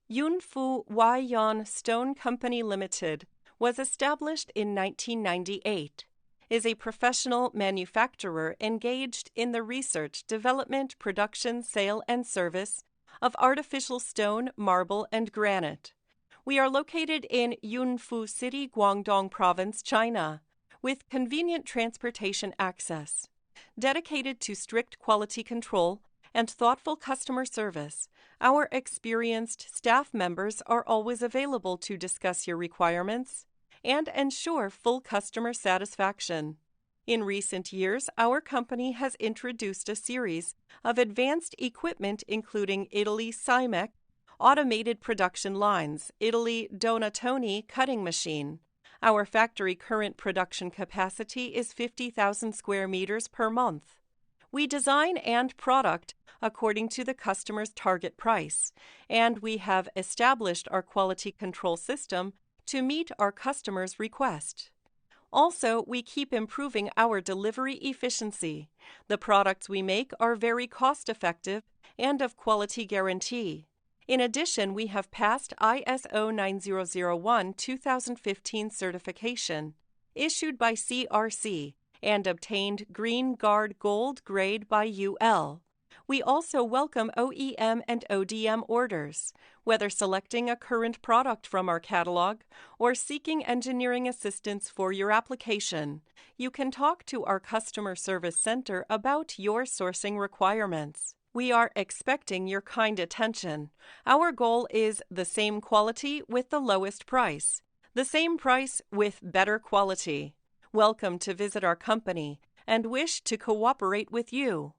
Yunfu WAYON Stone Company Limited was established in 1998, is a professional manufacturer engaged in the research, development, production, sale, and service of artificial stone, marble, and granite. We are located in Yunfu City, Guangdong Province, China, with convenient transportation access. Dedicated to strict quality control and thoughtful customer service, our experienced staff members are always available to discuss your requirements and ensure full customer satisfaction. In recent years, our company has introduced a series of advanced equipment including Italy Cimec automated production lines, Italy Donatoni cutting machine. Our factory current production capacity is 50,000 square meters per month. We design and product according to the customer's target price, and we have established our quality control system to meet our customers' request. Also, we keep improving our delivery efficiency. The products we make are very cost-effective and of quality guarantee. In addition, we have passed ISO 9001-2015 certification, issued by CRC, and obtained Green Guard Gold grade by UL. We also welcome OEM and ODM orders. Whether selecting a current product from our catalog or seeking engineering assistance for your application, you can talk to our customer service center about your sourcing requirements. We are expecting your kind attention. Our goal is the same quality with the lowest price, the same price with better quality. Welcome to visit our company and wish to cooperate with you.